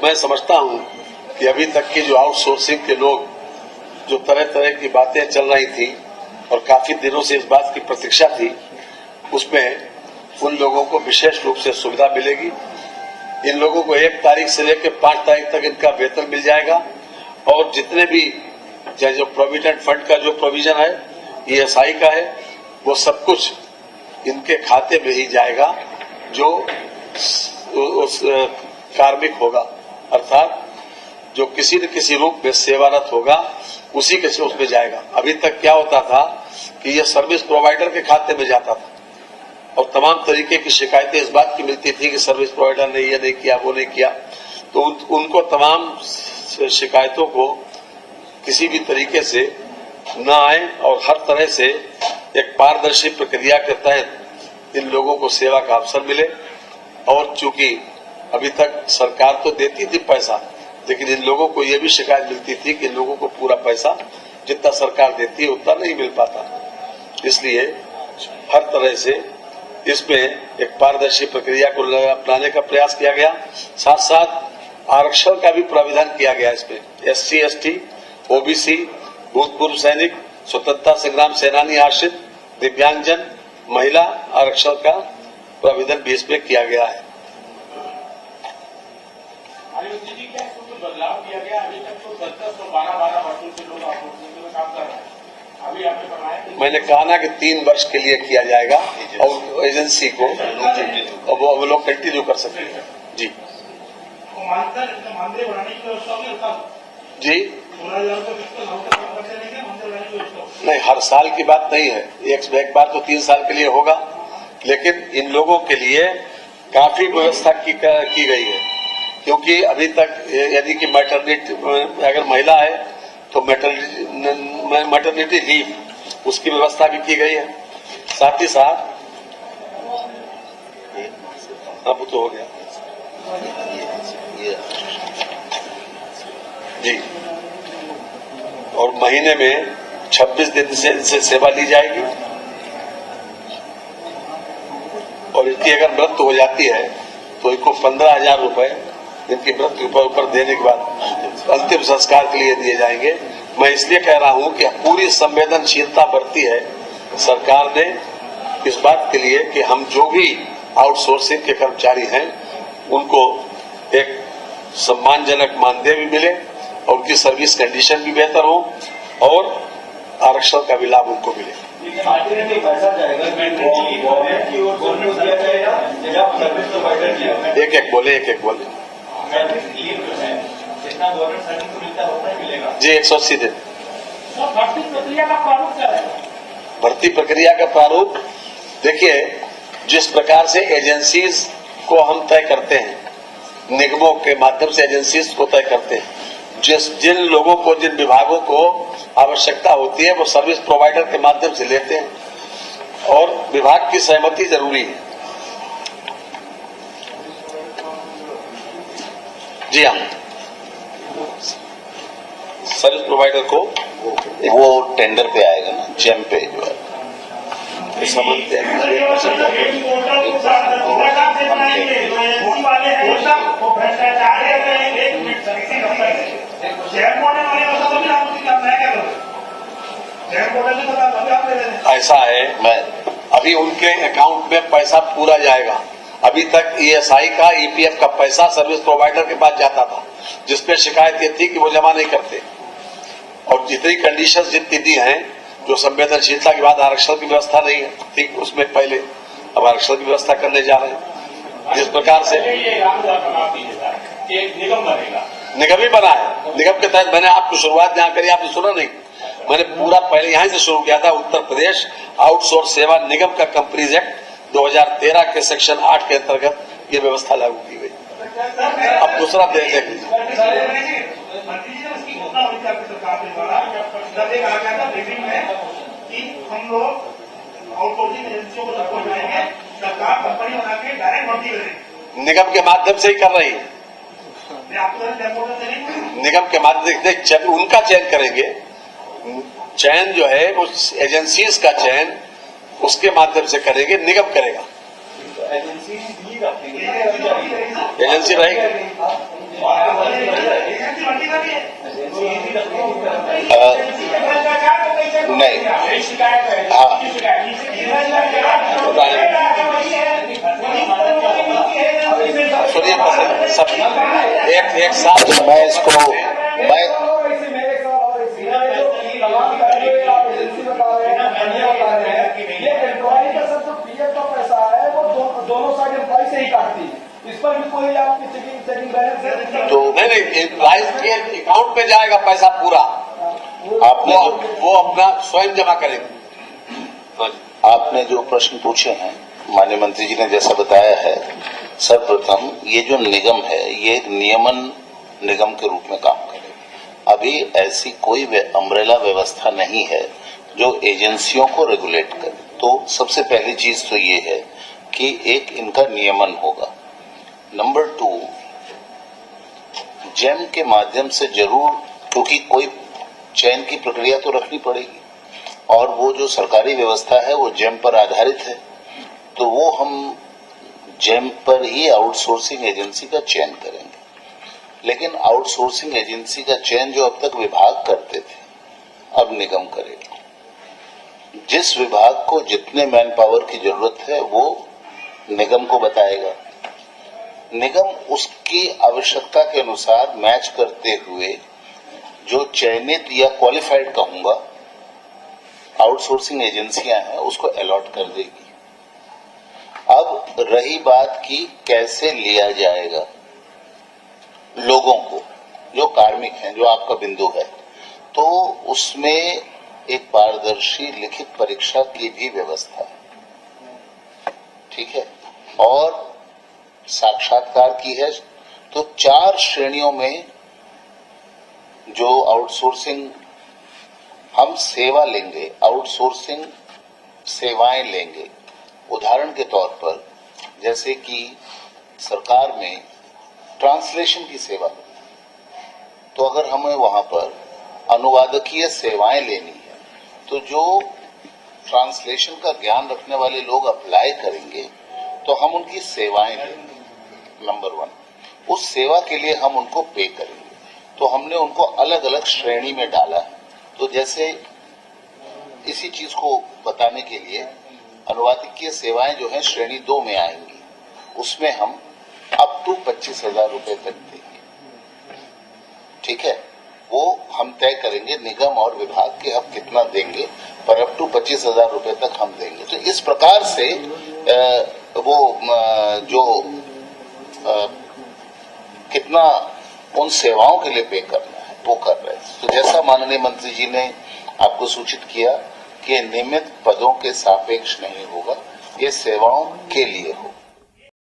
मैं समझता हूं कि अभी तक के जो आउटसोर्सिंग के लोग जो तरह तरह की बातें चल रही थी और काफी दिनों से इस बात की प्रतीक्षा थी, उसमें उन लोगों को विशेष रूप से सुविधा मिलेगी। इन लोगों को 1 तारीख से लेकर 5 तारीख तक इनका वेतन मिल जाएगा और जितने भी चाहे जो प्रोविडेंट फंड का जो प्रोविजन है, ESI का है, वो सब कुछ इनके खाते में ही जाएगा जो उस कार्मिक होगा, अर्थात जो किसी न किसी रूप में सेवारत होगा उसी के उसमें जाएगा। अभी तक क्या होता था कि ये सर्विस प्रोवाइडर के खाते में जाता था और तमाम तरीके की शिकायतें इस बात की मिलती थी कि सर्विस प्रोवाइडर ने ये नहीं किया, वो नहीं किया। तो उनको तमाम शिकायतों को किसी भी तरीके से न आए और हर तरह से एक पारदर्शी प्रक्रिया के तहत इन लोगों को सेवा का अवसर मिले। और चूंकि अभी तक सरकार तो देती थी पैसा, लेकिन इन लोगों को यह भी शिकायत मिलती थी कि इन लोगों को पूरा पैसा जितना सरकार देती है उतना नहीं मिल पाता। इसलिए हर तरह से इसमें एक पारदर्शी प्रक्रिया को अपनाने का प्रयास किया गया। साथ साथ आरक्षण का भी प्राविधान किया गया। इसमें SC, ST, OBC, भूतपूर्व सैनिक, स्वतंत्रता संग्राम सेनानी आश्रित, दिव्यांगजन, महिला आरक्षण का प्राविधान भी इसमें किया गया है। बदलाव किया गया। अभी तक तो 10 और 12 वर्षों से लोग आउटसोर्सिंग में काम कर रहे हैं। अभी आपने बताया मैंने कहा ना कि 3 वर्ष के लिए किया जाएगा और एजेंसी को वो लोग कंटिन्यू कर सकते हैं। जी मानदेय बढ़ाने की व्यवस्था जी नहीं, हर साल की बात नहीं है। एक बार तो 3 साल के लिए होगा, लेकिन इन लोगों के लिए काफी व्यवस्था की गई है। क्योंकि अभी तक यदि कि मैटरनिटी अगर महिला है तो मैटरनिटी लीव उसकी व्यवस्था भी की गई है। साथ ही साथ अब तो हो गया जी, और महीने में 26 दिन से इनसे सेवा ली जाएगी और इनकी अगर मृत्यु हो जाती है तो इनको 15,000 रुपए इनकी मृत्यु पर ऊपर देने के बाद अंतिम संस्कार के लिए दिए जाएंगे। मैं इसलिए कह रहा हूं कि पूरी संवेदनशीलता बरती है सरकार ने इस बात के लिए कि हम जो भी आउटसोर्सिंग के कर्मचारी हैं उनको एक सम्मानजनक मानदेय भी मिले और उनकी सर्विस कंडीशन भी बेहतर हो और आरक्षण का भी लाभ उनको मिले। एक बोले जी 180 दिन। भर्ती प्रक्रिया का प्रारूप देखिए, जिस प्रकार से एजेंसीज को हम तय करते हैं, निगमों के माध्यम से एजेंसीज को तय करते हैं, जिन लोगों को जिन विभागों को आवश्यकता होती है वो सर्विस प्रोवाइडर के माध्यम से लेते हैं और विभाग की सहमति जरूरी है। जी हाँ, सर्विस प्रोवाइडर को वो टेंडर पे आएगा ना, जेम पे जो है ऐसा है। मैं अभी उनके अकाउंट में पैसा पूरा जाएगा। अभी तक ESI का EPF का पैसा सर्विस प्रोवाइडर के पास जाता था, जिसपे शिकायत ये थी कि वो जमा नहीं करते और जितनी कंडीशंस जितनी दी हैं, जो संवेदनशीलता के बाद आरक्षण की व्यवस्था नहीं है ठीक उसमें पहले अब आरक्षण की व्यवस्था करने जा रहे हैं। जिस प्रकार से निगम ही बना है, निगम के तहत मैंने आपको शुरुआत जहां करी आपने सुना नहीं, मैंने पूरा पहले यहीं से शुरू किया था। उत्तर प्रदेश आउटसोर्स सेवा निगम का कंपनीज एक्ट 2013 के सेक्शन 8 के अंतर्गत ये व्यवस्था लागू की गई। अब दूसरा देख लीजिए, निगम के माध्यम से ही कर रही है। निगम के माध्यम से उनका चयन करेंगे। चयन जो है वो एजेंसीज का चयन उसके माध्यम से करेंगे, निगम करेगा। एजेंसी रहेगी। नहीं, सुनिए सब एक साथ मैं इसको दोनों साइड एम्प्लॉय से ही काटती है। इस पर भी कोई आपकी चेकिंग बैलेंस है? तो नहीं एम्प्लॉइज के अकाउंट में जाएगा पैसा पूरा, आपने वो अपना स्वयं जमा करेंगे। आपने जो प्रश्न पूछे हैं माननीय मंत्री जी ने जैसा बताया है, सर्वप्रथम ये जो निगम है ये नियमन निगम के रूप में काम करे। अभी ऐसी कोई अम्ब्रेला व्यवस्था नहीं है जो एजेंसियों को रेगुलेट करे। तो सबसे पहली चीज तो ये है कि एक इनका नियमन होगा। नंबर 2, जेम के माध्यम से जरूर, क्योंकि कोई चयन की प्रक्रिया तो रखनी पड़ेगी और वो जो सरकारी व्यवस्था है वो जेम पर आधारित है, तो वो हम जेम पर ही आउटसोर्सिंग एजेंसी का चयन करेंगे। लेकिन आउटसोर्सिंग एजेंसी का चयन जो अब तक विभाग करते थे अब निगम करेगा। जिस विभाग को जितने मैन पावर की जरूरत है वो निगम को बताएगा, निगम उसकी आवश्यकता के अनुसार मैच करते हुए जो चयनित या क्वालिफाइड कहूंगा आउटसोर्सिंग एजेंसियां हैं उसको अलॉट कर देगी। अब रही बात कि कैसे लिया जाएगा लोगों को, जो कार्मिक हैं, जो आपका बिंदु है, तो उसमें एक पारदर्शी लिखित परीक्षा की भी व्यवस्था है, ठीक है, और साक्षात्कार की है। तो 4 श्रेणियों में जो आउटसोर्सिंग हम सेवा लेंगे, आउटसोर्सिंग सेवाएं लेंगे। उदाहरण के तौर पर जैसे कि सरकार में ट्रांसलेशन की सेवा, तो अगर हमें वहां पर अनुवादकीय सेवाएं लेनी है तो जो ट्रांसलेशन का ज्ञान रखने वाले लोग अप्लाई करेंगे तो हम उनकी सेवाएं लेंगे। नंबर 1, उस सेवा के लिए हम उनको पे करेंगे, तो हमने उनको अलग अलग श्रेणी में डाला है। तो जैसे इसी चीज को बताने के लिए अनुवादकीय सेवाएं जो है श्रेणी 2 में आएंगी, उसमें हम अप टू 25,000 रुपए तक देंगे, ठीक है। वो हम तय करेंगे निगम और विभाग के हम कितना देंगे, पर अप टू 25,000 रुपए तक हम देंगे। तो इस प्रकार से वो जो कितना उन सेवाओं के लिए पे करना है वो कर रहे हैं। तो जैसा माननीय मंत्री जी ने आपको सूचित किया कि नियमित पदों के सापेक्ष नहीं होगा, ये सेवाओं के लिए होगा।